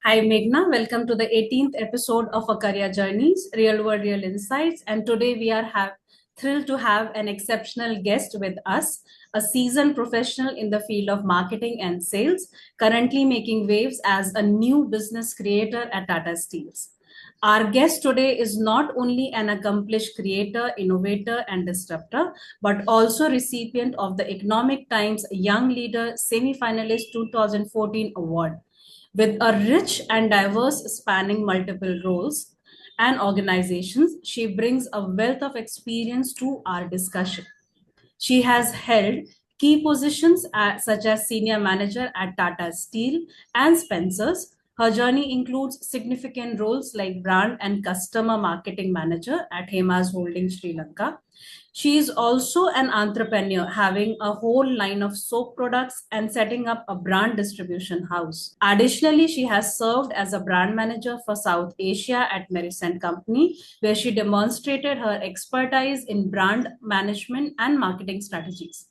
Hi Meghna, welcome to the 18th episode of A Career Journeys, Real World Real Insights. And today we are thrilled to have an exceptional guest with us, a seasoned professional in the field of marketing and sales, currently making waves as a new business creator at Tata Steels. Our guest today is not only an accomplished creator, innovator, and disruptor, but also recipient of the Economic Times Young Leader Semi-Finalist 2014 Award. With a rich and diverse spanning multiple roles and organizations, she brings a wealth of experience to our discussion. She has held key positions such as senior manager at Tata Steel and Spencers. Her journey includes significant roles like brand and customer marketing manager at Hemas Holding Sri Lanka. She is also an entrepreneur, having a whole line of soap products and setting up a brand distribution house. Additionally, she has served as a brand manager for South Asia at Merisent Company, where she demonstrated her expertise in brand management and marketing strategies.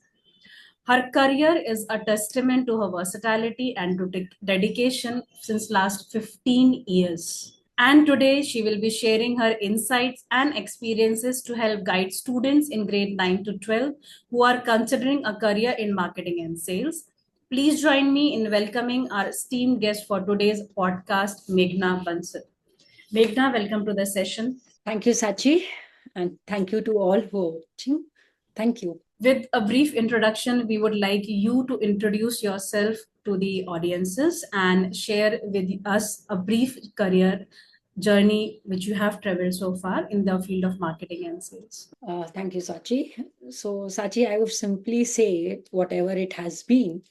Her career is a testament to her versatility and to dedication since last 15 years. And today she will be sharing her insights and experiences to help guide students in grade 9 to 12 who are considering a career in marketing and sales. Please join me in welcoming our esteemed guest for today's podcast, Meghna Bansal. Meghna, welcome to the session. Thank you, Sachi, and thank you to all who are watching. Thank you. With a brief introduction, we would like you to introduce yourself to the audiences and share with us a brief career journey which you have traveled so far in the field of marketing and sales. Thank you, Sachi. So, Sachi, I would simply say whatever it has been.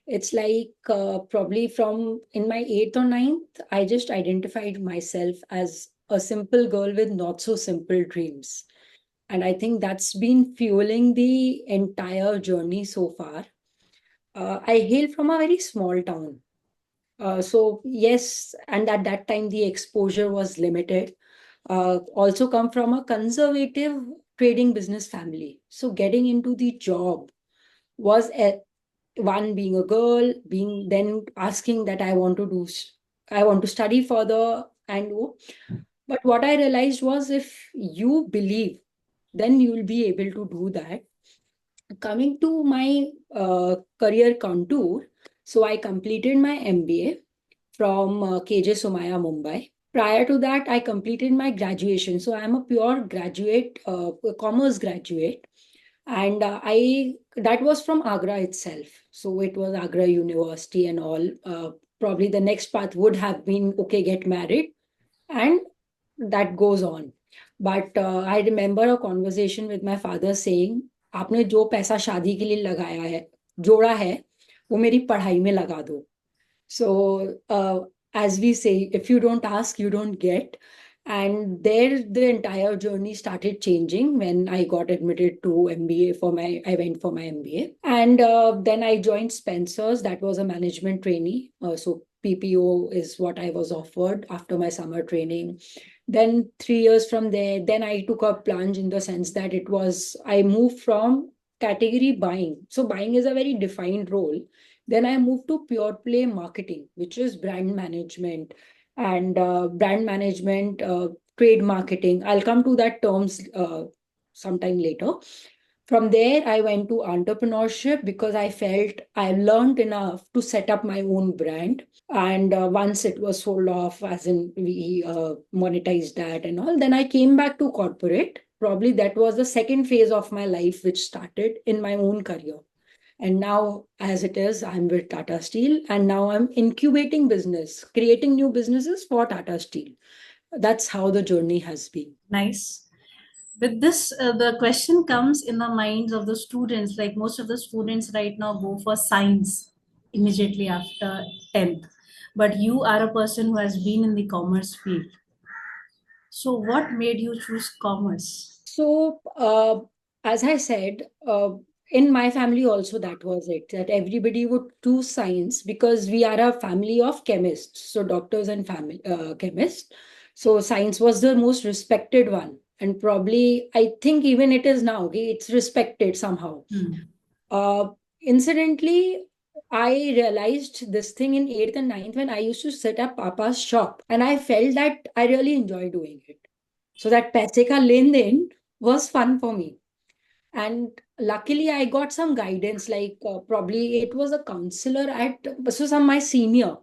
It's like probably from in my eighth or ninth, I just identified myself as a simple girl with not so simple dreams. And I think that's been fueling the entire journey so far. I hail from a very small town. So yes, and at that time the exposure was limited. Also come from a conservative trading business family. So getting into the job was one being a girl, being then asking that I want to study further, but what I realized was if you believe, then you will be able to do that. Coming to my career contour, so I completed my MBA from KJ Somaya, Mumbai. Prior to that, I completed my graduation. So I'm a pure graduate, commerce graduate, and I that was from Agra itself. So it was Agra University and all. Probably the next path would have been okay, get married, and that goes on. But I remember a conversation with my father saying, "आपने जो पैसा शादी के लिए लगाया है, जोड़ा है, वो मेरी पढ़ाई में लगा दो." So, as we say, if you don't ask, you don't get. And there, the entire journey started changing when I got admitted to MBA I went for my MBA. And then I joined Spencer's. That was a management trainee. So PPO is what I was offered after my summer training. Then 3 years from there, then I took a plunge in the sense that I moved from category buying. So buying is a very defined role. Then I moved to pure play marketing, which is brand management and trade marketing. I'll come to that terms sometime later. From there, I went to entrepreneurship because I felt I learned enough to set up my own brand. And once it was sold off, as in we monetized that and all, then I came back to corporate. Probably that was the second phase of my life, which started in my own career. And now, as it is, I'm with Tata Steel, and now I'm incubating business, creating new businesses for Tata Steel. That's how the journey has been. Nice. With this, the question comes in the minds of the students. Like most of the students right now go for science immediately after 10th. But you are a person who has been in the commerce field. So, what made you choose commerce? So, as I said, in my family also that was it, that everybody would choose science because we are a family of chemists, so doctors and family chemists. So science was the most respected one, and probably I think even it is now. Okay, it's respected somehow. Hmm. Uh, Incidentally, I realized this thing in 8th and 9th when I used to set up Papa's shop, and I felt that I really enjoy doing it. So that paise ka len den was fun for me. And luckily, I got some guidance, like probably it was a counselor at, so some my senior.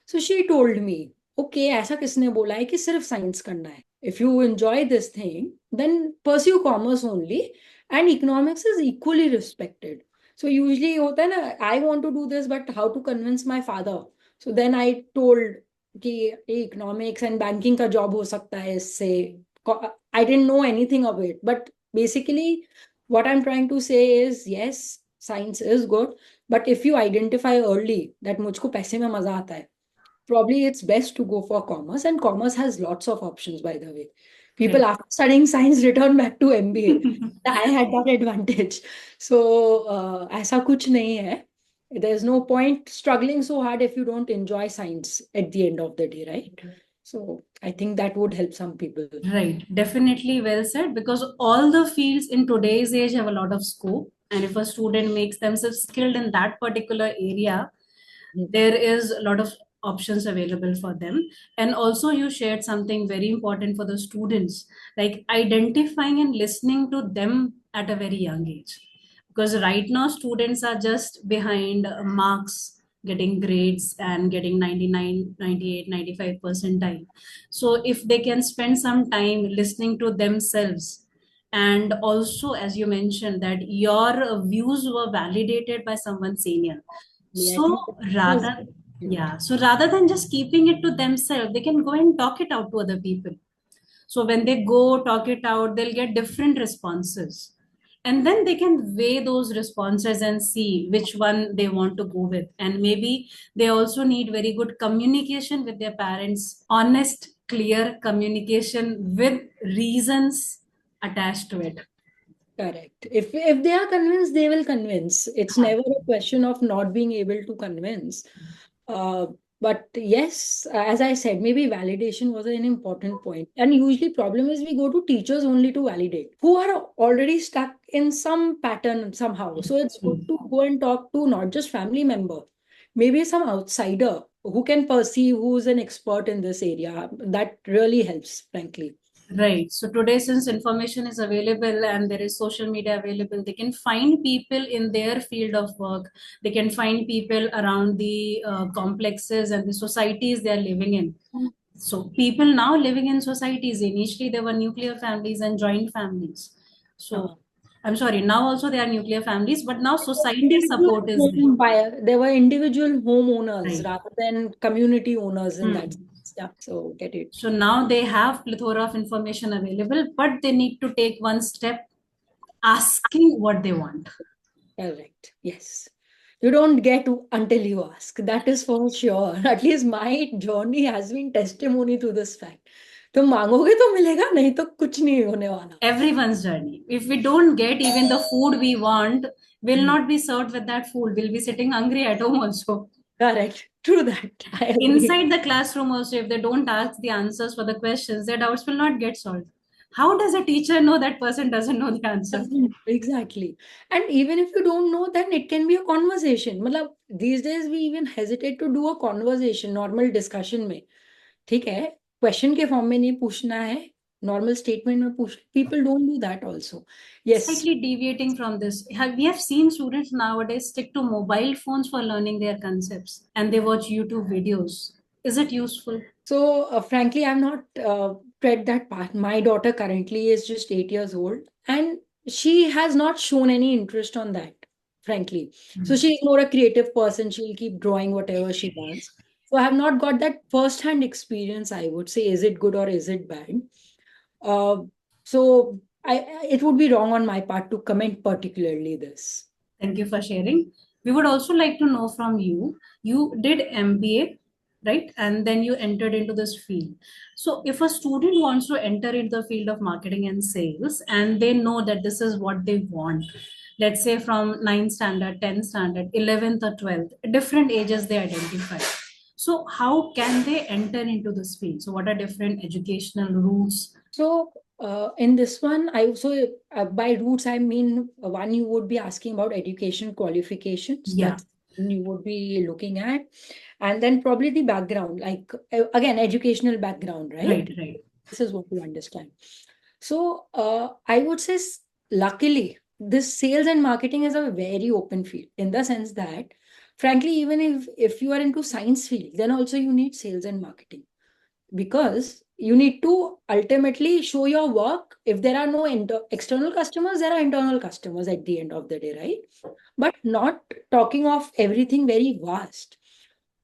So she told me, okay, ऐसा किसने बोला है कि सिर्फ science करना है? If you enjoy this thing, then pursue commerce only, and economics is equally respected. So usually होता है ना, I want to do this, but how to convince my father? So then I told कि economics and banking का job हो सकता है इससे. I didn't know anything of it, but basically what I'm trying to say is, yes, science is good, but if you identify early that मुझको पैसे में मजा आता है, probably it's best to go for commerce, and commerce has lots of options, by the way. People Right. after studying science return back to MBA. I had that advantage. So ऐसा कुछ नहीं है. There's no point struggling so hard if you don't enjoy science at the end of the day, right? So I think that would help some people. Right, definitely well said, because all the fields in today's age have a lot of scope. And if a student makes themselves skilled in that particular area, there is a lot of options available for them. And also, you shared something very important for the students, like identifying and listening to them at a very young age. Because right now, students are just behind marks, getting grades and getting 99, 98, 95 percentile. So if they can spend some time listening to themselves, and also as you mentioned that your views were validated by someone senior, I think so that was rather, important. yeah, so rather than just keeping it to themselves, they can go and talk it out to other people. So when they go talk it out, they'll get different responses. And then they can weigh those responses and see which one they want to go with. And maybe they also need very good communication with their parents, honest, clear communication with reasons attached to it. Correct. If they are convinced, they will convince. It's never a question of not being able to convince. Uh, but yes, as I said, maybe validation was an important point. And usually problem is we go to teachers only to validate, who are already stuck in some pattern somehow. So it's good to go and talk to not just family member, maybe some outsider who can perceive who's an expert in this area. That really helps, frankly. Right. So today, since information is available and there is social media available, they can find people in their field of work. They can find people around the complexes and the societies they are living in. So people now living in societies, initially there were nuclear families and joint families. So Uh, I'm sorry, now also there are nuclear families, but now society individual support is there. home buyer, there were individual homeowners Right. rather than community owners in that Hmm. sense. Yeah, so get it. So now they have plethora of information available, but they need to take one step, asking what they want. Correct. Yes. You don't get until you ask. That is for sure. At least my journey has been testimony to this fact. तुम मांगोगे तो मिलेगा, नहीं तो कुछ नहीं होने वाला. Everyone's journey. If we don't get even the food we want, we'll Hmm. not be served with that food. We'll be sitting hungry at home also. Correct. True that. I agree. Inside the classroom also, if they don't ask the answers for the questions, their doubts will not get solved. How does a teacher know that person doesn't know the answer? Exactly. And even if you don't know, then it can be a conversation. मतलब these days we even hesitate to do a conversation, normal discussion में. ठीक है, question के form में नहीं पूछना है, normal statement में पूछ. People don't do that also. Yes. Slightly deviating from this, we have seen students nowadays stick to mobile phones for learning their concepts and they watch YouTube videos. Is it useful? So, frankly, I've not tread that path. My daughter currently is just 8 years old, and she has not shown any interest on that, frankly. So, she's more a creative person. She'll keep drawing whatever she wants. So, I have not got that first-hand experience, I would say. Is it good or is it bad? Uh, so, it would be wrong on my part to comment particularly this. Thank you for sharing. We would also like to know from you. You did MBA, right? And then you entered into this field. So, if a student wants to enter into the field of marketing and sales, and they know that this is what they want, let's say from 9th standard, 10th standard, 11th or 12th, different ages they identify. So, how can they enter into this field? So, what are different educational routes? So, in this one, I also, by roots, I mean, one, you would be asking about education qualifications. Yeah. That's you would be looking at. And then probably the background, like again, educational background, right? Right. This is what you understand. So I would say, luckily, this sales and marketing is a very open field, in the sense that, frankly, even if you are into science field, then also you need sales and marketing, because you need to ultimately show your work. If there are no external customers, there are internal customers at the end of the day, right? But not talking of everything very vast,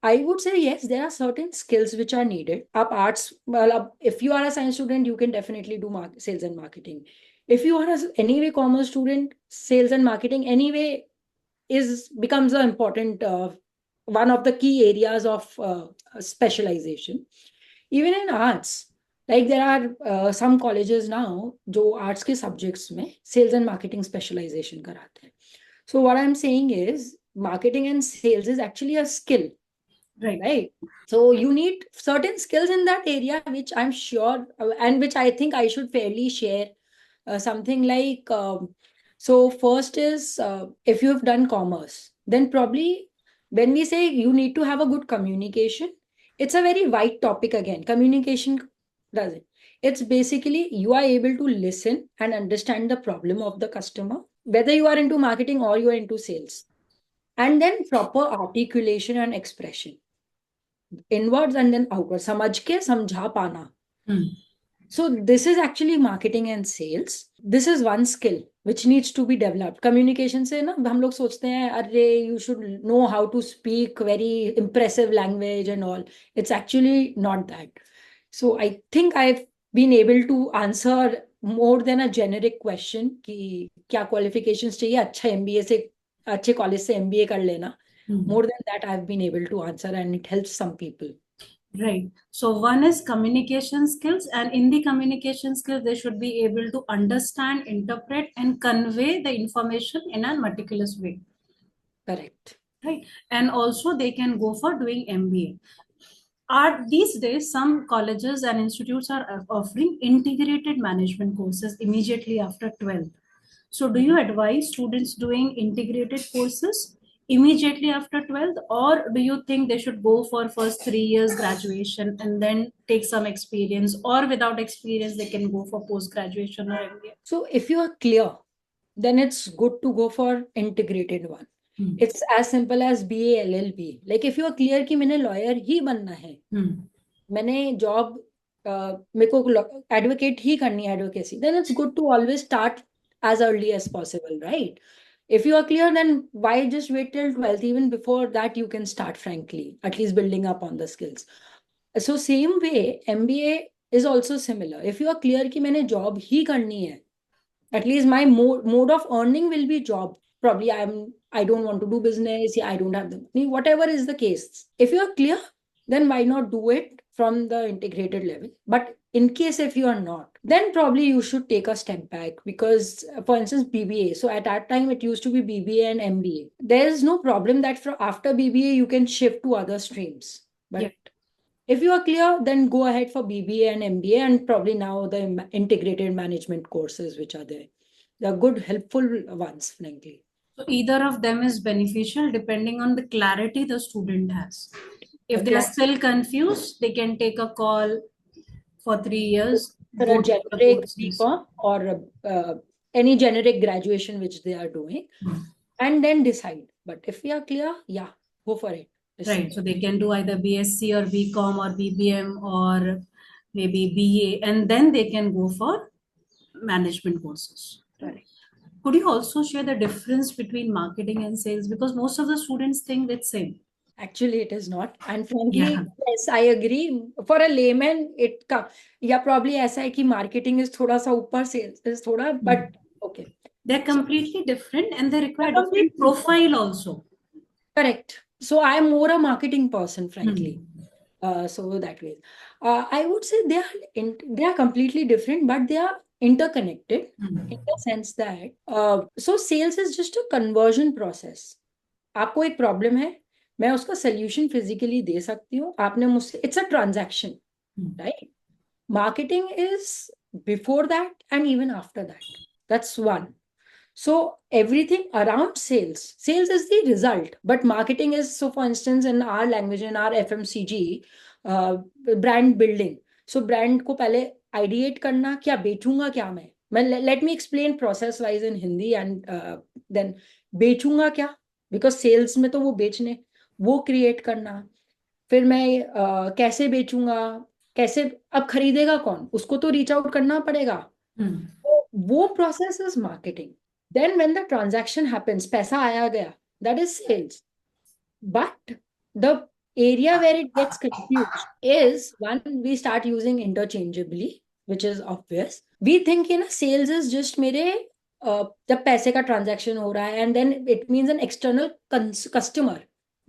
I would say yes, there are certain skills which are needed. Up arts, well, if you are a science student, you can definitely do sales and marketing. If you are anyway commerce student, sales and marketing anyway is becomes an important one of the key areas of specialization. Even in arts, like there are some colleges now जो arts के subjects में sales and marketing specialization कराते हैं. So what I'm saying is marketing and sales is actually a skill, right? So you need certain skills in that area, which I'm sure, and which I think I should fairly share. Something like, so first is, if you've done commerce, then probably when we say you need to have a good communication, it's a very wide topic again. Communication doesn't. It's basically you are able to listen and understand the problem of the customer, whether you are into marketing or you are into sales, and then proper articulation and expression, inwards and then outwards, समझ के समझा पाना. So this is actually marketing and sales. This is one skill which needs to be developed. Communication से ना हम लोग सोचते हैं अरे you should know how to speak very impressive language and all. It's actually not that. So I think I've been able to answer more than a generic question कि क्या qualifications चाहिए, अच्छा MBA से, अच्छे कॉलेज से MBA कर लेना. More than that, I've been able to answer, and it helps some people. Right. So one is communication skills, and in the communication skills, they should be able to understand, interpret, and convey the information in a meticulous way. Correct. Right. And also they can go for doing MBA. Are these days some colleges and institutes are offering integrated management courses immediately after 12th. So do you advise students doing integrated courses immediately after 12th, or do you think they should go for first 3 years graduation and then take some experience, or without experience they can go for post graduation or MBA? So if you are clear, then it's good to go for integrated one. It's as simple as BA LLB. Like if you are clear कि मैंने lawyer ही बनना है, मैंने job मेरे को advocate ही करनी है, advocacy, then it's good to always start as early as possible, right? If you are clear, then why just wait till 12th? Even before that, you can start, frankly, at least building up on the skills. So same way, MBA is also similar. If you are clear कि मैंने job ही करनी है, at least my mode of earning will be job. Probably I don't want to do business, I don't have the money, whatever is the case. If you are clear, then why not do it from the integrated level? But in case if you are not, then probably you should take a step back, because for instance BBA, so at that time it used to be BBA and MBA. There is no problem that after BBA you can shift to other streams, but if you are clear, then go ahead for BBA and MBA, and probably now the integrated management courses which are there. They're good, helpful ones, frankly. So either of them is beneficial depending on the clarity the student has. If they are still confused, they can take a call for 3 years. For a generic BCom or any generic graduation which they are doing, and then decide. But if we are clear, yeah, go for it. Right. So they can do either BSc or BCom or BBM or maybe BA, and then they can go for management courses. Right. Could you also share the difference between marketing and sales? Because most of the students think it's same. Actually, it is not. And frankly, yes, I agree. For a layman, it probably ऐसा है कि marketing is थोड़ा सा ऊपर, sales is थोड़ा, but okay. They're completely different, and they require different profile also. Correct. So I'm more a marketing person, frankly. So that way, I would say they are completely different, but they are interconnected in the sense that so sales is just a conversion process. आपको एक problem है, मैं उसका solution physically दे सकती हूँ, आपने मुझसे, it's a transaction, right? Marketing is before that and even after that. That's one. So everything around sales is the result, but marketing is, so for instance in our language, in our FMCG, brand building. So brand को पहले ideate करना, क्या बेचूंगा क्या मैं let me explain process wise in Hindi, and then बेचूंगा क्या, because sales में तो वो बेचने, वो create करना, फिर मैं कैसे बेचूंगा, कैसे, अब खरीदेगा कौन, उसको तो रीच आउट करना पड़ेगा, तो वो process is marketing. Then when the transaction happens, पैसा आया गया, that is sales. But the area where it gets confused is when we start using interchangeably, which is obvious. We think na sales is just मेरे जब पैसे का transaction हो रहा है, and then it means an external customer,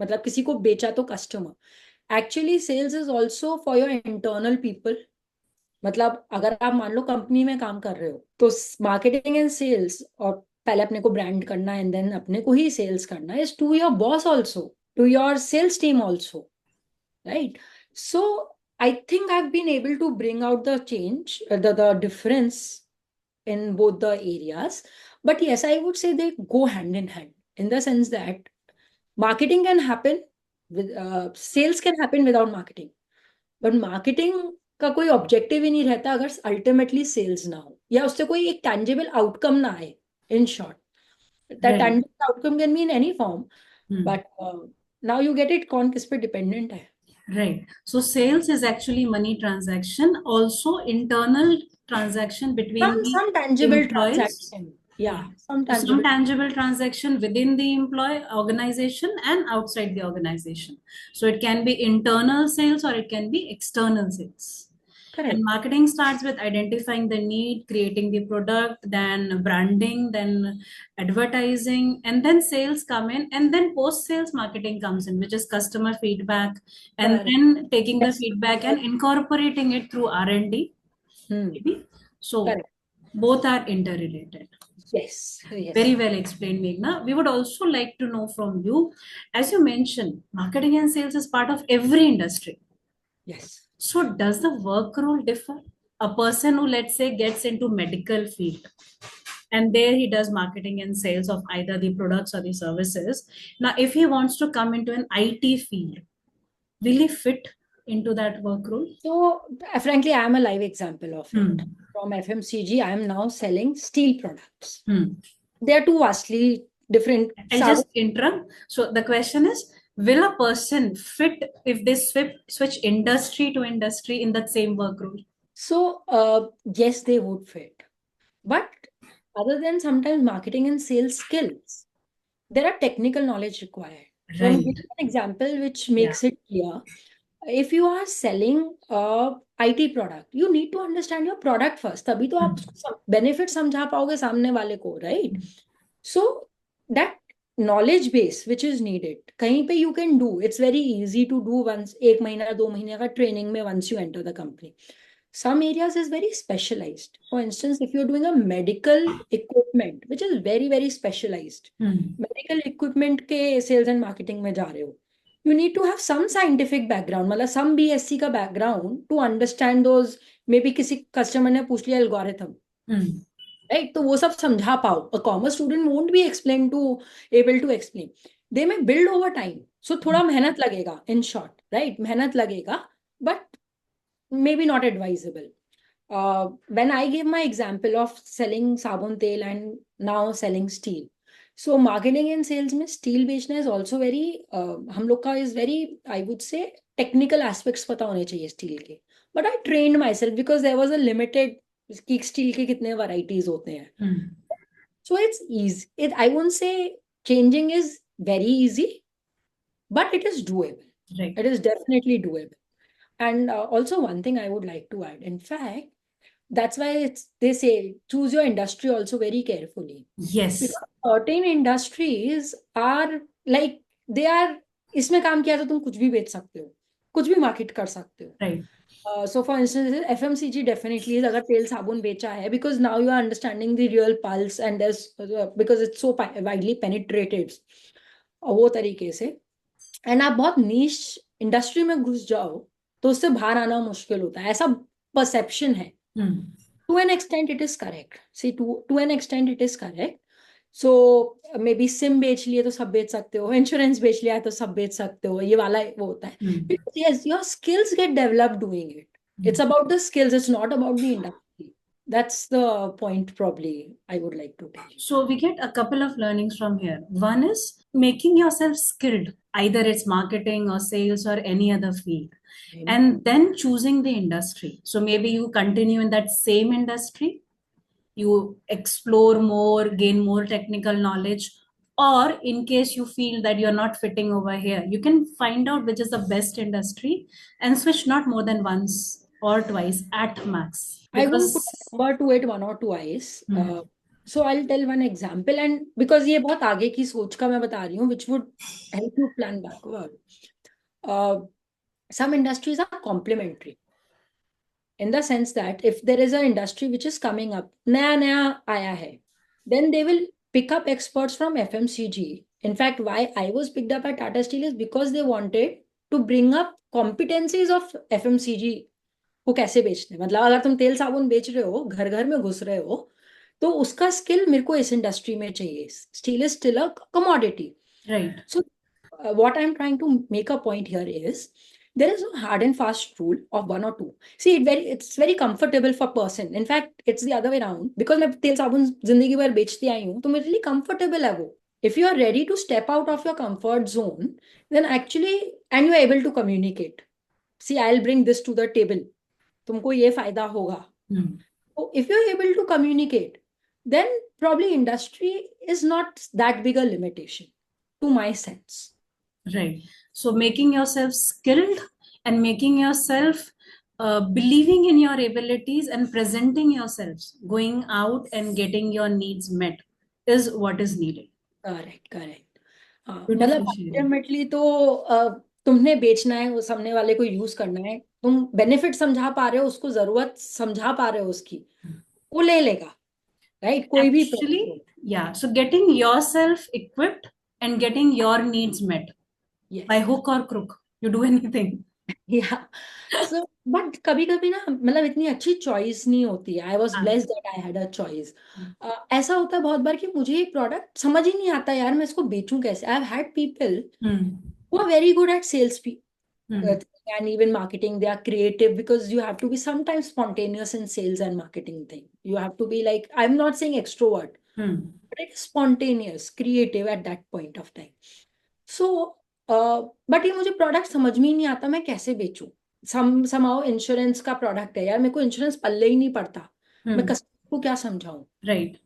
मतलब किसी को बेचा तो customer. Actually sales is also for your internal people. मतलब अगर आप मान लो कंपनी में काम कर रहे हो, तो मार्केटिंग एंड सेल्स, और पहले अपने को ब्रांड करना एंड देन अपने को ही सेल्स करना, is to your boss also, to your sales team also, right? So I think I have been able to bring out the change, the difference in both the areas. But yes, I would say they go hand in hand, in the sense that marketing can happen with sales can happen without marketing, but marketing का कोई objective ही नहीं रहता अगर ultimately sales ना हो, या उससे कोई एक टैंजिबल आउटकम ना आए. In short, that tangible outcome can be in any form, but now you get it, कौन किस पे डिपेंडेंट है. Right. So sales is actually money transaction, also internal transaction between the Some tangible employees. transaction. Yeah, some So some tangible. tangible transaction within the employee organization and outside the organization. So it can be internal sales or it can be external sales. Correct. And marketing starts with identifying the need, creating the product, then branding, then advertising, and then sales come in, and then post-sales marketing comes in, which is customer feedback, and Correct. then taking the Yes. feedback and incorporating it through R&D. Maybe. So Correct. both are interrelated. Yes. Yes. Very well explained, Meghna. We would also like to know from you, as you mentioned, marketing and sales is part of every industry. Yes. So does the work role differ? A person who, let's say, gets into medical field and there he does marketing and sales of either the products or the services. Now, if he wants to come into an IT field, will he fit into that work role? So, frankly, I am a live example of it. From FMCG, I am now selling steel products. They are two vastly different. I'll just interrupt. So the question is, will a person fit if they switch industry to industry in that same work role? So, yes, they would fit. But other than sometimes marketing and sales skills, there are technical knowledge required. So I'm Right. giving an example which makes it clear. If you are selling a IT product, you need to understand your product first. तभी तो आप benefit समझा पाओगे सामने वाले को, right? So that knowledge base which is needed, कहीं पे you can do. It's very easy to do once, 1 महीना 2 महीने का training में once you enter the company. Some areas is very specialized. For instance, if you're doing a medical equipment, which is very, very specialized, medical equipment के sales and marketing में जा रहे हो, you need to have some scientific background, मतलब some BSc का background to understand those. Maybe किसी customer ने पूछ लिया algorithm, right? तो वो सब समझा पाओ. A commerce student won't be able to explain. They may build over time. So थोड़ा मेहनत लगेगा, in short, right? मेहनत लगेगा, but maybe not advisable. When I gave my example of selling sabun tel and now selling steel, so marketing and sales में steel बेचना is also very हम लोग का is very, I would say, technical aspects पता होने चाहिए steel के. But I trained myself because there was a limited कि steel के कितने varieties होते हैं. So it's easy. I won't say changing is very easy, but it is doable. Right. It is definitely doable. And also one thing I would like to add, in fact, that's why they say choose your industry also very carefully. Yes. Because certain industries are like, they are, इसमें काम किया तो तुम कुछ भी बेच सकते हो, कुछ भी मार्केट कर सकते हो. Right. So for instance, FMCG definitely is, अगर तेल साबुन बेचा है, because now you are understanding the real pulse and there's because it's so widely penetrated वो तरीके से, and आप बहुत niche इंडस्ट्री में घुस जाओ तो उससे बाहर आना मुश्किल होता है, ऐसा परसेप्शन है. To an extent it is correct. See, to an extent it is correct. So may be SIM बेच लिए तो सब बेच सकते हो, इंश्योरेंस बेच लिया है तो सब बेच सकते हो, ये वाला वो होता है. Because yes, your skills get developed doing it. It's about the skills, it's not about the industry. That's the point probably I would like to tell you. So we get a couple of learnings from here. One is making yourself skilled, either it's marketing or sales or any other field, and then choosing the industry. So maybe you continue in that same industry, you explore more, gain more technical knowledge, or in case you feel that you're not fitting over here, you can find out which is the best industry and switch not more than once or twice at max. I won't put Because a number to it, one or twice. Hmm. So I'll tell one example, and because ये बहुत आगे की सोच का मैं बता रही हूँ, which would help you plan backward. Some industries are complementary in the sense that if there is an industry which is coming up, नया नया आया है, then they will pick up experts from FMCG. In fact, why I was picked up at Tata Steel is because they wanted to bring up competencies of FMCG को कैसे बेचते हैं. मतलब अगर तुम तेल साबुन बेच रहे हो, घर घर में घुस रहे हो, तो उसका स्किल मेरे को इस इंडस्ट्री में चाहिए. Steel is still a commodity. right. So what I'm trying to make a point here is there is no hard and fast rule of one or two. See, it's very comfortable for person. In fact, it's the other way around. Because मैं तेल साबुन जिंदगी भर बेचती आई हूँ, तो मेरे लिए comfortable है वो. If you are ready to step out of your comfort zone, then actually, and you are able to communicate. See, I'll bring this to the table. तुमको ये फायदा होगा. So if you're able to communicate, then probably industry is not that big a limitation, to my sense. Right. So making yourself skilled and making yourself believing in your abilities and presenting yourselves, going out and getting your needs met is what is needed. Correct correct. मतलब Beautifully shared. Ultimately तो तुमने बेचना है, वो सामने वाले को use करना है, तुम बेनिफिट समझा पा रहे हो, उसको जरूरत समझा पा रहे हो उसकी, वो ले लेगा. राइट, कोई भी product हो. Actually, yeah. So getting yourself equipped and getting your needs met by Yes. hook or crook, you do anything. या सो बट कभी कभी ना, मतलब इतनी अच्छी चॉइस नहीं होती है. आई वॉज हाँ. Blessed that I had a choice. ऐसा होता है बहुत बार कि मुझे ये प्रोडक्ट समझ ही नहीं आता यार, मैं इसको बेचूं कैसे. I have had people Hmm. who are very good at sales Hmm. and even marketing. They are creative because you have to be sometimes spontaneous in sales and marketing thing. You have to be like, I'm not saying extrovert, Hmm. but it is spontaneous, creative at that point of time. So but ये मुझे product समझ में ही नहीं आता, मैं कैसे बेचूं. somehow insurance का प्रोडक्ट है यार, मेरे को इंश्योरेंस पल्ले ही नहीं पड़ता, मैं Hmm. कस्टमर को क्या समझाऊं. Right.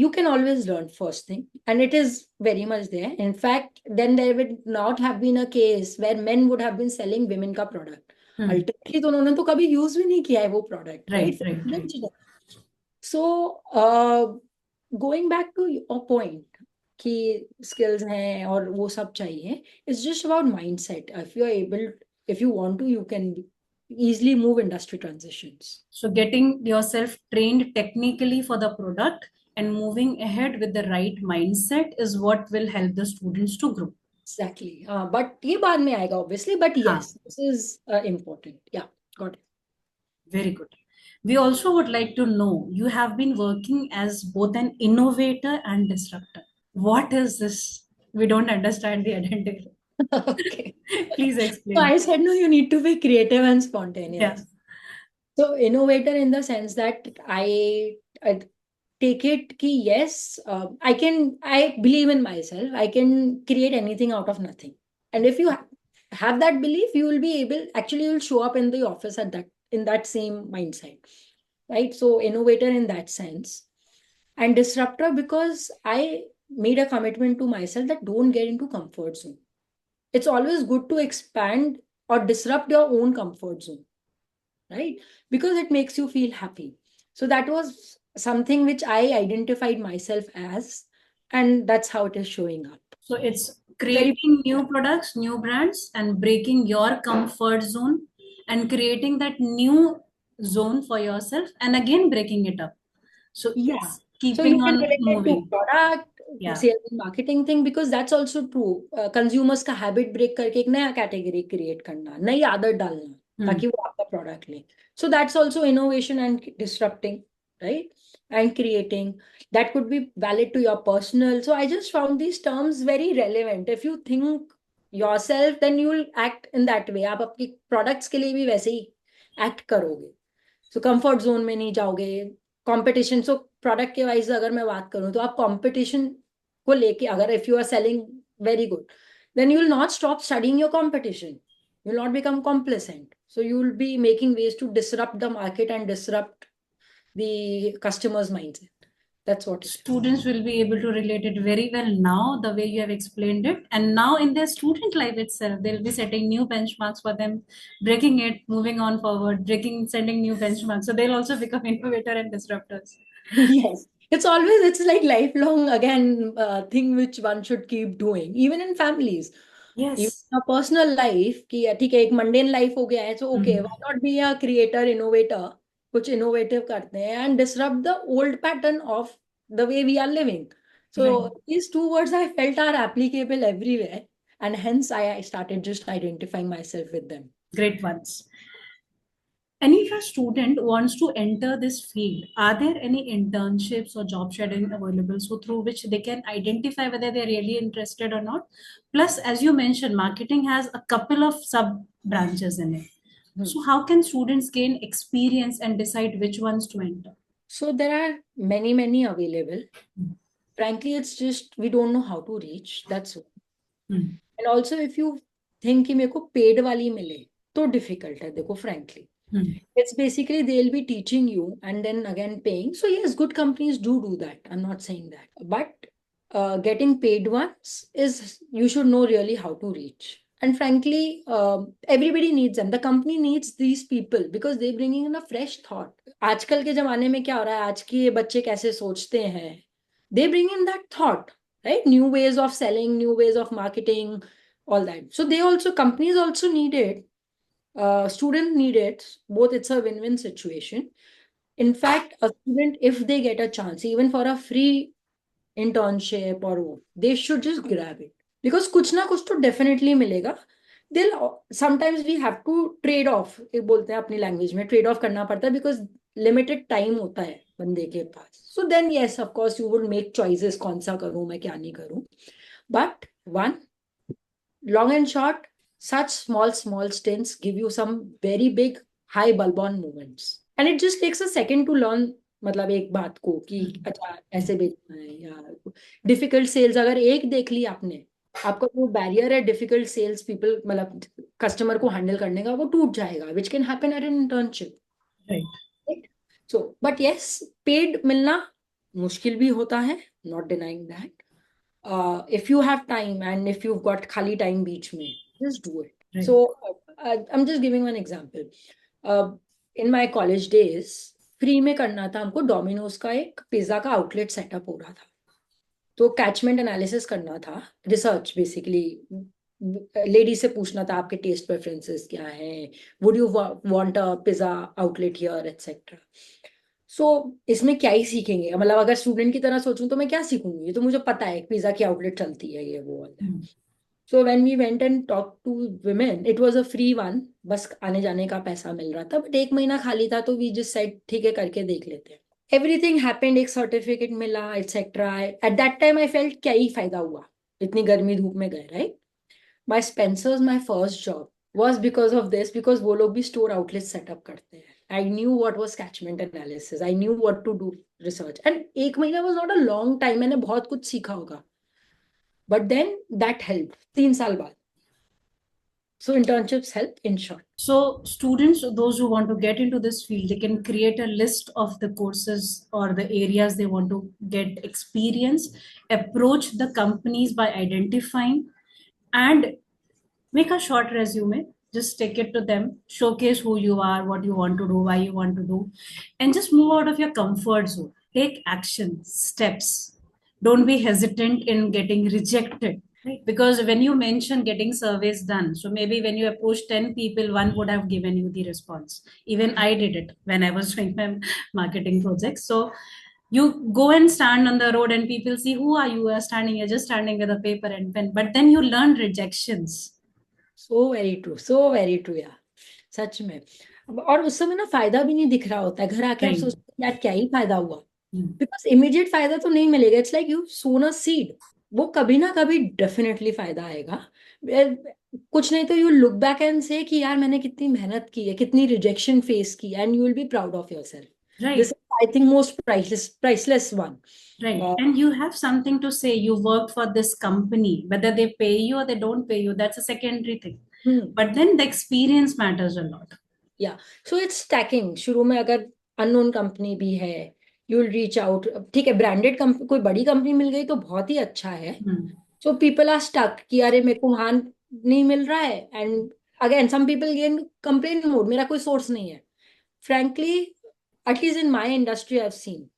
You can always learn first thing, and it is very much there. In fact, then there would not have been a case where men would have been selling women का product. Hmm. Ultimately तो उन्होंने तो कभी use भी नहीं किया है वो product. Right. Right. Right. Right. So going back to your point कि स्किल्स हैं और वो सब चाहिए, it's just about mindset. If you are able, if you want to, you can easily move industry transitions. So getting yourself trained technically for the product and moving ahead with the right mindset is what will help the students to grow. Exactly. But ये बाद में आएगा obviously. But हाँ. yes, this is important. Yeah, got it. Very good. We also would like to know, you have been working as both an innovator and disruptor. What is this? We don't understand the identity. Okay. Please So explain. I said, no, you need to be creative and Yeah. spontaneous. So innovator in the sense that I take it ki yes, I believe in myself. I can create anything out of nothing. And if you have that belief, you will be able, actually you'll show up in the office in that same mindset. Right? So innovator in that sense. And disruptor because I made a commitment to myself that don't get into comfort zone. It's always good to expand or disrupt your own comfort zone, right? Because it makes you feel happy. So that was something which I identified myself as, and that's how it is showing up. So it's Very creating new products, new brands, and breaking your comfort zone and creating that new zone for yourself and again breaking it up. So yeah. it's So you keeping can on relate it to moving. product, Yeah. sales and marketing thing because that's also true. Consumers का habit break करके एक नया category create करना, नई आदत डालना ताकि वो आपका product ले. So that's also innovation and disrupting, right? And creating that could be valid to your personal. So I just found these terms very relevant. If you think yourself, then you will act in that way. आप आपकी products के लिए भी वैसे ही act करोगे. So comfort zone में नहीं जाओगे. Competition. So product के wise अगर मैं बात करूँ तो आप competition को लेके अगर if you are selling very good, then you will not stop studying your competition. You will not become complacent. So you will be making ways to disrupt the market and disrupt the customer's mindset. That's what it is. Students will be able to relate it very well now, the way you have explained it. And now in their student life itself, they'll be setting new benchmarks for them, breaking it, moving on forward, setting new benchmarks. So they'll also become innovator and disruptors. Yes. It's like lifelong again thing which one should keep doing, even in families. Even Yes. in a personal life कि ठीक है एक mundane life हो गया है, so okay, why not be a creator, innovator, कुछ innovative करते हैं and disrupt the old pattern of the way we are living. So Right. these two words I felt are applicable everywhere, and hence I started just identifying myself with them. Great ones. And if a student wants to enter this field, are there any internships or job shadowing available so through which they can identify whether they're really interested or not? Plus, as you mentioned, marketing has a couple of sub branches in it. So, how can students gain experience and decide which ones to enter? So there are many available. Frankly, it's just we don't know how to reach. That's all. And also, if you think कि मेरे को paid वाली मिले, तो difficult है देखो frankly. It's basically they'll be teaching you and then again paying. So yes, good companies do that. I'm not saying that. But getting paid ones is you should know really how to reach. And frankly, everybody needs them. The company needs these people because they bringing in a fresh thought. आजकल के जमाने में क्या हो रहा है? आज के बच्चे कैसे सोचते हैं? They bring in that thought, right? New ways of selling, new ways of marketing, all that. So companies also need it. Student need it. Both it's a win-win situation. In fact, a student, if they get a chance, even for a free internship or what, they should just grab it. Because कुछ ना कुछ तो definitely मिलेगा. Sometimes we have to trade off. एक बोलते हैं अपनी language में trade off करना पड़ता है because limited time होता है बंदे के पास. So then yes, of course you would make choices कौन सा करूँ मैं क्या नहीं करूँ. But long and short, such small stints give you some very big high bulb on moments. And it just takes a second to learn मतलब एक बात को कि अच्छा ऐसे बेचना है या डिफिकल्ट सेल्स अगर एक देख ली आपने आपका वो बैरियर है डिफिकल्ट सेल्स पीपल मतलब कस्टमर को हैंडल करने का वो टूट जाएगा which can happen at an internship right so but yes paid मिलना मुश्किल भी होता है not denying that if you have time and if you've got khali time beach mein, just do it. Right. So I'm just giving one example. In my college days, free में करना था हमको Domino's का एक pizza का outlet setup हो रहा था तो कैचमेंट एनालिसिस करना था रिसर्च बेसिकली लेडी से पूछना था आपके टेस्ट प्रेफरेंसेस क्या हैं would you want a pizza outlet here etcetera so इसमें क्या ही सीखेंगे मतलब अगर स्टूडेंट की तरह सोचूं तो मैं क्या सीखूंगी ये तो मुझे पता है पिज्जा की आउटलेट चलती है ये वो so when we went and talk to women it was a free one bus आने जाने का पैसा मिल रहा था बट एक महीना खाली था तो वी जस्ट सेड ठीक है करके देख लेते हैं एवरीथिंग हैपेंड एक सर्टिफिकेट मिला etcetera at that time I felt क्या ही फायदा हुआ इतनी गर्मी धूप में गए right my Spencer's my first job was because of this because वो लोग भी स्टोर आउटलेट सेटअप करते हैं I knew what was catchment analysis. I knew what to do research. And एक महीना was not a long time. मैंने बहुत कुछ सीखा होगा. But then that helped. 3 साल बाद. So internships help in short. So students, those who want to get into this field, they can create a list of the courses or the areas they want to get experience, approach the companies by identifying and make a short resume, just take it to them, showcase who you are, what you want to do, why you want to do, and just move out of your comfort zone. Take action steps. Don't be hesitant in getting rejected, right? Because when you mention getting surveys done, so maybe when you approach 10 people, one would have given you the response. Even I did it when I was doing my marketing projects. So you go and stand on the road and people see who are you are standing, you're just standing with a paper and pen, but then you learn rejections. So very true. So very true. Yeah. सच में और उस समय ना फायदा भी नहीं दिख रहा होता है, घर आके आप Right. सोचते हैं यार क्या ही फायदा हुआ, Hmm. बिकॉज इमीडिएट फायदा तो नहीं मिलेगा। It's like you soon a seed, वो कभी ना कभी डेफिनेटली फायदा आएगा। कुछ नहीं तो यू लुक बैक एंड से कि यार मैंने कितनी मेहनत की है, कितनी रिजेक्शन फेस की, and you will be proud of yourself. This Right. Is I think most priceless one. Right. And you have something to say. You work for this company, whether they pay you or they don't pay you, that's a secondary thing. But then the experience matters a lot. या so it's stacking. शुरू में अगर unknown company भी है, you will reach out, ठीक है, branded company कोई बड़ी कंपनी मिल गई तो बहुत ही अच्छा है। Hmm. So people are stuck कि अरे मेरे को वहां नहीं मिल रहा है, and again some people gain complain mode, मेरा कोई सोर्स नहीं है। Frankly at least in my industry I have seen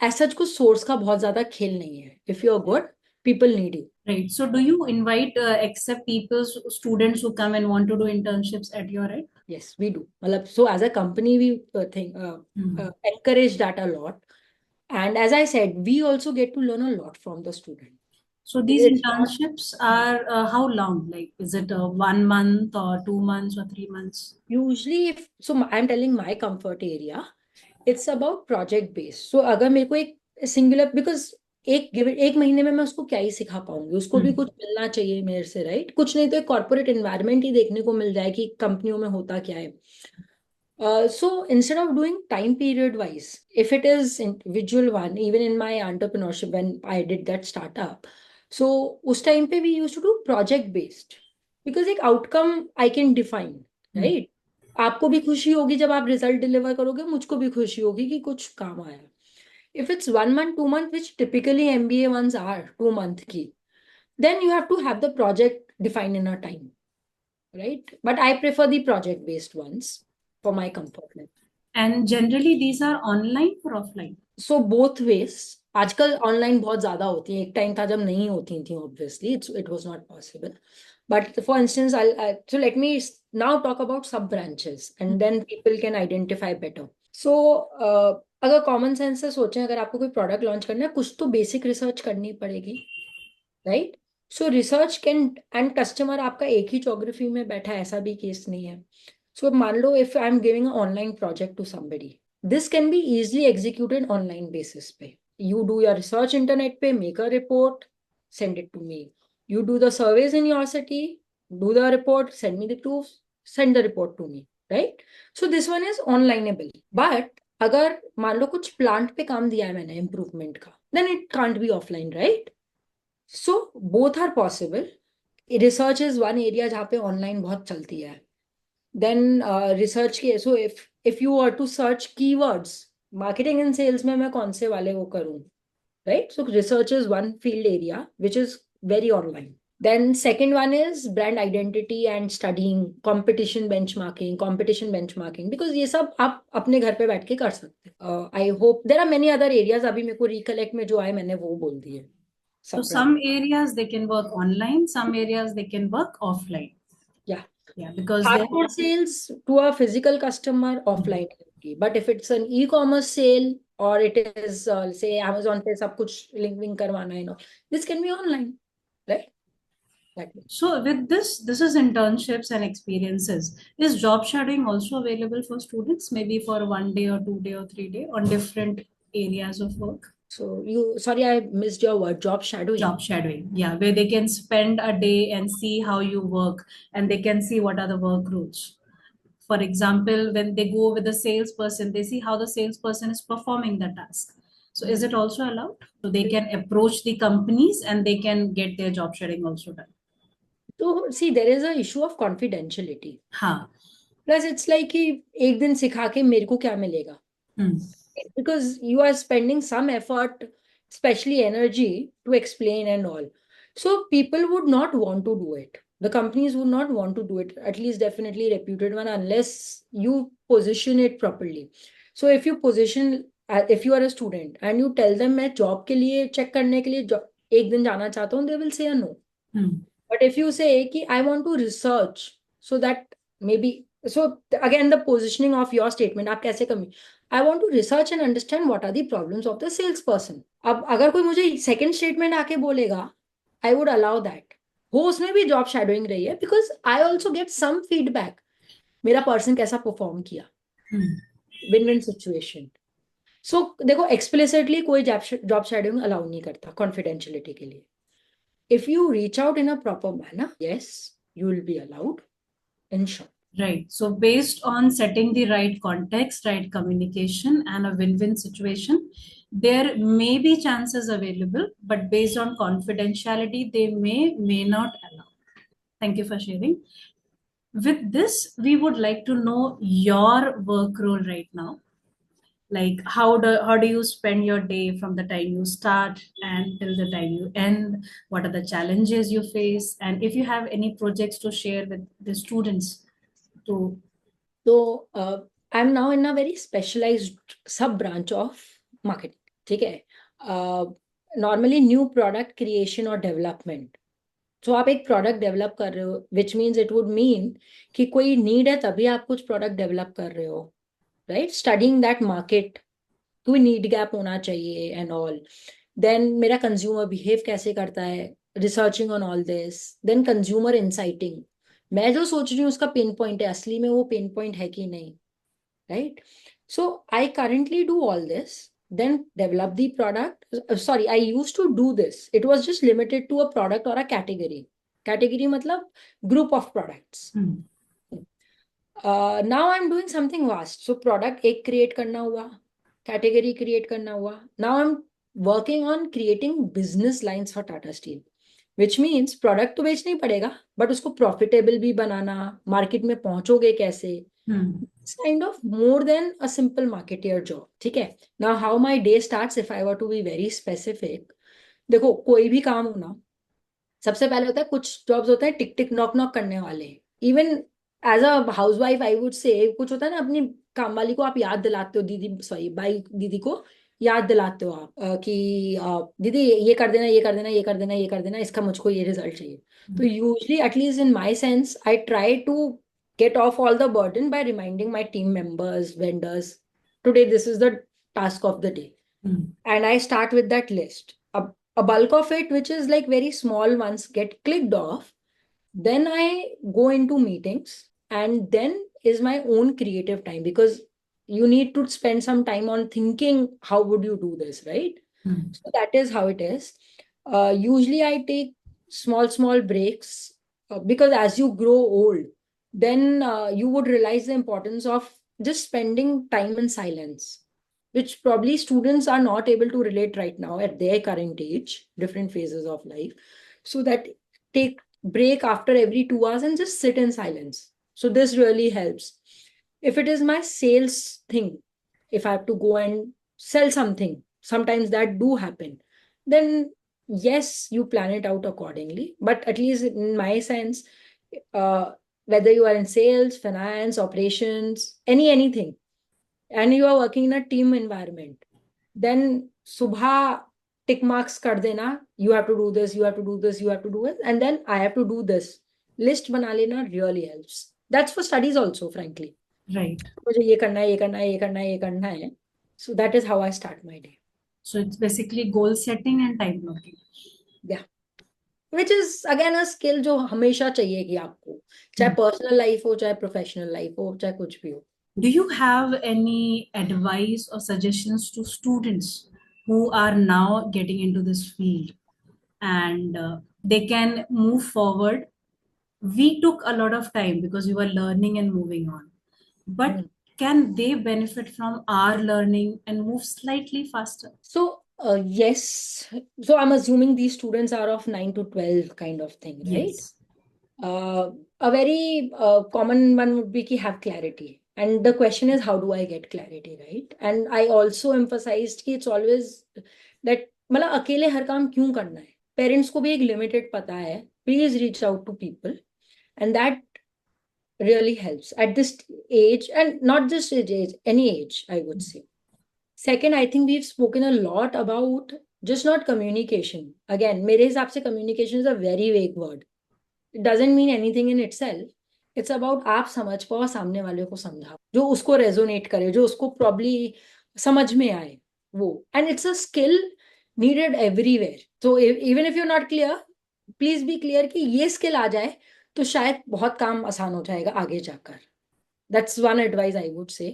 ऐसा कुछ सोर्स का बहुत ज्यादा खेल नहीं है। If you are good, people need you. Right. So do you invite, accept people, students who come and want to do internships at your end? Yes, we do. Matlab, so as a company, we Hmm. encourage that a lot. And as I said, we also get to learn a lot from the student. So these It's not internships are how long? Like, is it 1 month or 2 months or 3 months? usually if so I'm telling my comfort area, it's about project based. So अगर मेरे को एक singular because एक महीने में मैं उसको क्या ही सिखा पाऊंगी, उसको भी Hmm. कुछ मिलना चाहिए मेरे से, राइट? कुछ नहीं तो एक कॉर्पोरेट एनवायरनमेंट ही देखने को मिल जाए कि कंपनियों में होता क्या है। So instead of doing time period wise, if it is individual one, even in my entrepreneurship when I did that startup, so उस time पे we used to do project based because एक outcome I can define, Hmm. right? आपको भी खुशी होगी जब आप result deliver करोगे, मुझको भी खुशी होगी कि कुछ काम आया। If it's 1 month, 2 month, which typically MBA ones are 2 month की, then you have to have the project defined in a time, right? But I prefer the project based ones for my comfort level. And generally, these are online or offline? So both ways. आजकल online बहुत ज्यादा होती है, एक time था जब नहीं होती थी, obviously it was not possible. But for instance so let me now talk about sub branches and then people can identify better. So अगर कॉमन सेंस से सोचें, अगर आपको कोई प्रोडक्ट लॉन्च करना है, कुछ तो बेसिक रिसर्च करनी पड़ेगी, right? So research can and customer आपका एक ही ज्योग्राफी में बैठा है, ऐसा भी केस नहीं है। सो मान लो if I am giving online project to somebody, this can be easily executed online basis पे। You do your research internet पे, make a report, send it to me. You do the surveys in your city, do the report, send me the proofs, send the report to me, right? So this one is onlineable. But अगर मान लो कुछ plant पे काम दिया है मैंने improvement का, then it can't be offline, right? So both are possible. Research is one area जहाँ पे ऑनलाइन बहुत चलती है। देन रिसर्च के, so if you are to search keywords, marketing and sales में मैं कौन से वाले वो करूँ, right? So research is one field area which is very online. Then second one is brand identity and studying, competition benchmarking, because ये सब आप अपने घर पे बैठ के कर सकते हैं। I hope there are many other areas, अभी मेरे को रिकलेक्ट में जो आए मैंने वो बोल दिए So सब। some areas they can work online, some areas they can work offline. Yeah. Yeah, because they Hardcore sales to a physical customer offline होगी, but if it's an e-commerce sale or it is say Amazon पे सब कुछ link करवाना है ना, this can be online, right? That way. So with this is internships and experiences. Is job shadowing also available for students, maybe for 1 day or 2 day or 3 day on different areas of work? So sorry, I missed your word, job shadowing. Job shadowing, yeah, where they can spend a day and see how you work and they can see what are the work rules. For example, when they go with the salesperson, they see how the salesperson is performing the task. So is it also allowed? So they can approach the companies and they can get their job shadowing also done. So see, there is a issue of confidentiality. हाँ. Plus it's like कि एक दिन सिखा के मेरे को क्या मिलेगा? Because you are spending some effort, especially energy, to explain and all. So people would not want to do it. The companies would not want to do it, at least definitely reputed one, unless you position it properly. So if you position, if you are a student and you tell them मैं job के लिए check करने के लिए एक दिन जाना चाहता हूँ, they will say a no. But if you say कि I want to research, so that maybe, so again the positioning of your statement, आप कैसे कमी, I want to research and understand what are the problems of the salesperson. अब अगर कोई मुझे second statement आके बोलेगा, I would allow that. हो उसमें भी job shadowing रही है, because I also get some feedback. मेरा पर्सन कैसा परफॉर्म किया, विन विन सिचुएशन. सो देखो, एक्सप्लिसिटली कोई जॉब शेड्यूलिंग अलाउ नहीं करता कॉन्फिडेंशियलिटी के लिए. If you reach out in a proper manner, yes, you will be allowed in short. Right. So based on setting the right context, right communication, and a win-win situation, there may be chances available, but based on confidentiality, they may not allow. Thank you for sharing. With this, we would like to know your work role right now. Like how do you spend your day from the time you start and till the time you end? What are the challenges you face? And if you have any projects to share with the students to. So I'm now in a very specialized sub branch of marketing. ठीक है. Normally new product creation or development. So आप एक product develop कर रहे हो, which means it would mean कि कोई need है तभी आप कुछ प्रोडक्ट डेवलप कर रहे हो, राइट? स्टडिंग दैट मार्केट, कोई नीड गैप होना चाहिए एंड ऑल. देन मेरा कंज्यूमर बिहेव कैसे करता है, researching on all this. Then consumer insighting, मैं जो सोच रही हूँ उसका पेन पॉइंट है, असली में वो पेन पॉइंट है कि नहीं, right? So I currently do all this, then develop the product. Sorry, I used to do this. It was just limited to a product or a category. Category मतलब group of products. Now I'm doing something vast. So product एक create करना हुआ, category create करना हुआ. Now I'm working on creating business lines for Tata Steel, which means product तो बेचना ही पड़ेगा, but उसको profitable भी बनाना, market में पहुंचोगे कैसे. It's kind of more than a simple marketeer job. ठीक है. Now how my day starts, if I were to be very specific, देखो कोई भी काम हो ना, सबसे पहले होता है, कुछ जॉब्स होते हैं टिक टिक नॉक नॉक करने वाले. Even as a housewife I would say, कुछ होता है ना, अपनी काम वाली को आप याद दिलाते हो, दीदी सॉरी बाई दीदी को याद दिलाते हो आप कि दीदी ये कर देना, ये कर देना, ये कर देना, ये कर देना, इसका मुझको ये रिजल्ट चाहिए. तो usually at least in my sense I try to get off all the burden by reminding my team members, vendors, today this is the task of the day. And I start with that list. A bulk of it, which is like very small ones, get clicked off. Then I go into meetings, and then is my own creative time, because you need to spend some time on thinking how would you do this, right? So that is how it is. Usually I take small breaks, because as you grow old, then you would realize the importance of just spending time in silence, which probably students are not able to relate right now at their current age, different phases of life. So that take break after every 2 hours and just sit in silence. So this really helps. If it is my sales thing, if I have to go and sell something, sometimes that do happen, then yes, you plan it out accordingly. But at least in my sense, uh, whether you are in sales, finance, operations, anything, and you are working in a team environment, then subha tick marks kar dena, you have to do this, you have to do this, you have to do it, and then I have to do this. List bana lena really helps. That's for studies also, frankly. Right. मुझे ये करना है, ये करना है, ये करना है, ये करना है. So that is how I start my day. So it's basically goal setting and time blocking. Yeah. Which is again a skill जो हमेशा चाहिएगी आपको, चाहे पर्सनल लाइफ हो, चाहे प्रोफेशनल लाइफ हो, चाहे कुछ भी हो. Do you have any advice or suggestions to students who are now getting into this field and they can move forward? We took a lot of time because we were learning and moving on, but can they benefit from our learning and move slightly faster? So yes, so I'm assuming these students are of 9 to 12 kind of thing, right? Yes. A very common one would be to have clarity. And the question is, how do I get clarity, right? And I also emphasized कि it's always that मतलब अकेले हर काम क्यों करना है? Parents को भी एक limited पता है. Please reach out to people, and that really helps at this age, and not just age, any age, I would say. Second, I think we've spoken a lot about just not communication. Again, मेरे हिसाब से communication is a very vague word. It doesn't mean anything in itself. It's about आप समझ पाओ, सामने वाले को समझाओ, जो उसको resonate करे, जो उसको probably समझ में आए वो. And it's a skill needed everywhere. So even if you're not clear, please be clear कि ये skill आ जाए तो शायद बहुत काम आसान हो जाएगा आगे जाकर. That's one advice I would say.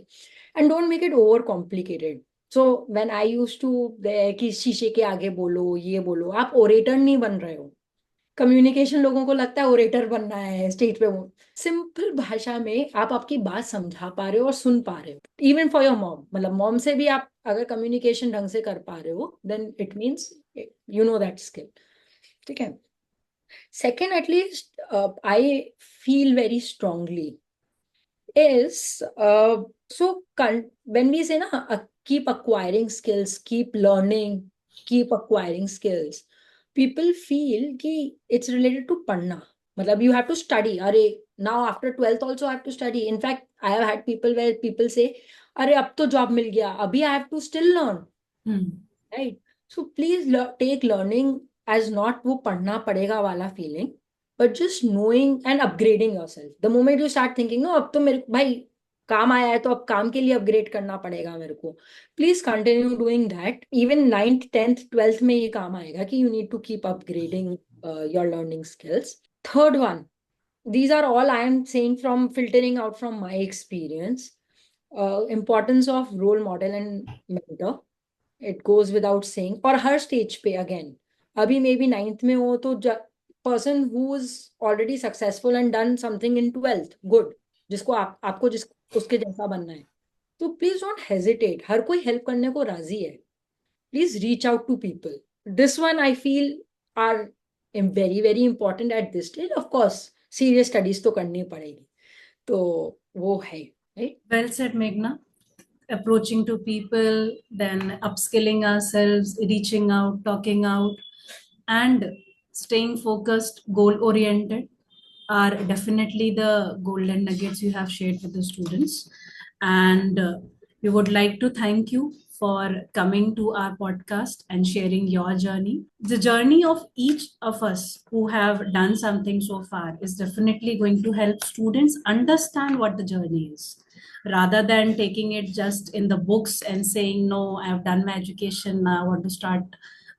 And don't make it over complicated. So when I used to कि शीशे के आगे बोलो, ये बोलो, आप ओरेटर नहीं बन रहे हो. कम्युनिकेशन लोगों को लगता है ओरेटर बनना है, स्टेज पे वो. सिंपल भाषा में आप आपकी बात समझा पा रहे हो और सुन पा रहे हो. इवन फॉर योर मॉम, मतलब मॉम से भी आप अगर कम्युनिकेशन ढंग से कर पा रहे हो, then it means you know that skill. ठीक है. Second, at least I feel very strongly is when we say na, keep acquiring skills, keep learning, keep acquiring skills, people feel कि it's related to पढ़ना. मतलब you have to study. अरे now after 12th also I have to study. In fact, I have had people where people say, अरे अब तो job मिल गया, अभी I have to still learn. Right? So please take learning as not वो पढ़ना पड़ेगा वाला feeling, but just knowing and upgrading yourself. The moment you start thinking, no, अब तो मेरे भाई काम आया है तो अब काम के लिए अपग्रेड करना पड़ेगा मेरे को, please continue doing that. Even 9th 10th 12th में ये काम आएगा कि you need to keep upgrading your learning skills. Third one, these are all I am saying from filtering out from my experience. Importance of role model and mentor, it goes without saying. और हर stage पे again, अभी may be 9th में हो तो person who is already successful and done something in 12th, good, जिसको आपको उसके जैसा बनना है, तो प्लीज डोंट हेजिटेट. हर कोई हेल्प करने को राजी है. Please reach out to people. This one I feel are very very important at this stage. Of course serious studies तो करनी पड़ेगी, तो वो है. Well said, Meghna. Approaching to people, then upskilling ourselves, reaching out, talking out, and staying focused, goal oriented are definitely the golden nuggets you have shared with the students. And we would like to thank you for coming to our podcast and sharing your journey. The journey of each of us who have done something so far is definitely going to help students understand what the journey is, rather than taking it just in the books and saying, no, I've done my education, now I want to start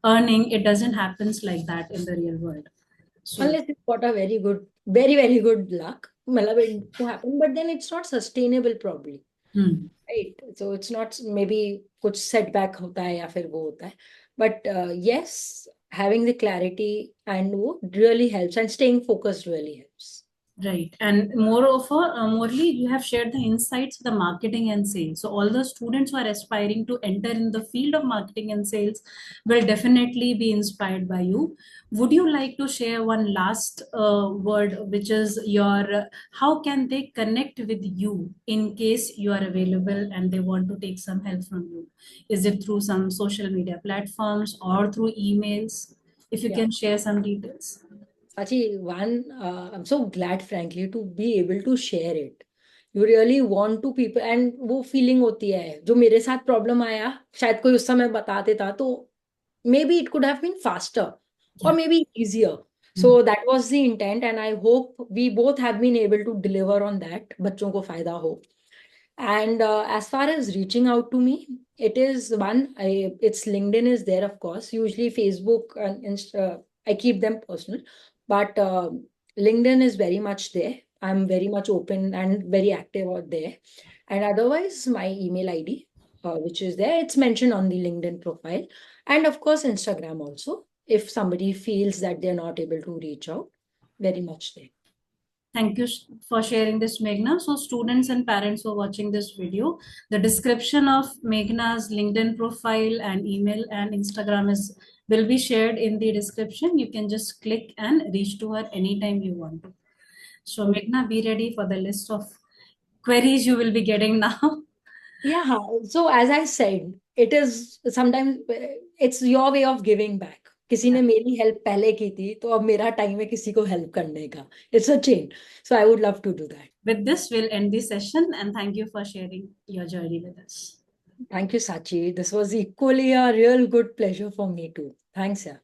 earning. It doesn't happen like that in the real world. So, unless you've got a very good, very very good luck, मतलब it to happen, but then it's not sustainable probably. Right? So it's not, maybe कुछ setback होता है या फिर वो होता है, but yes, having the clarity and वो really helps, and staying focused really helps. right. And moreover, morely, you have shared the insights of the marketing and sales. So all the students who are aspiring to enter in the field of marketing and sales will definitely be inspired by you. Would you like to share one last word, which is your, how can they connect with you in case you are available and they want to take some help from you? Is it through some social media platforms or through emails? If you Yeah. can share some details. Sachi, one, I'm so glad, frankly, to be able to share it. You really want to people, and वो feeling होती है जो मेरे साथ problem आया, शायद कोई उस समय बता देता तो maybe it could have been faster or maybe easier. So that was the intent, and I hope we both have been able to deliver on that. बच्चों को फायदा हो. And as far as reaching out to me, it is one, it's LinkedIn is there, of course. Usually Facebook and I keep them personal, but LinkedIn is very much there. I'm very much open and very active out there. And otherwise, my email ID, which is there, it's mentioned on the LinkedIn profile. And of course, Instagram also, if somebody feels that they're not able to reach out, very much there. Thank you for sharing this, Meghna. So students and parents who are watching this video, the description of Meghna's LinkedIn profile and email and Instagram will be shared in the description. You can just click and reach to her anytime you want to. So Meghna, be ready for the list of queries you will be getting now. Yeah, so as I said, it is sometimes it's your way of giving back. किसी ने मेरी help पहले की थी तो अब मेरा time है किसी को हेल्प करने का. It's a chain. So I would love to do that. With this, we'll end the session and thank you for sharing your journey with us. Thank you, Sachi. This was equally a real good pleasure for me too. Thanks, yeah.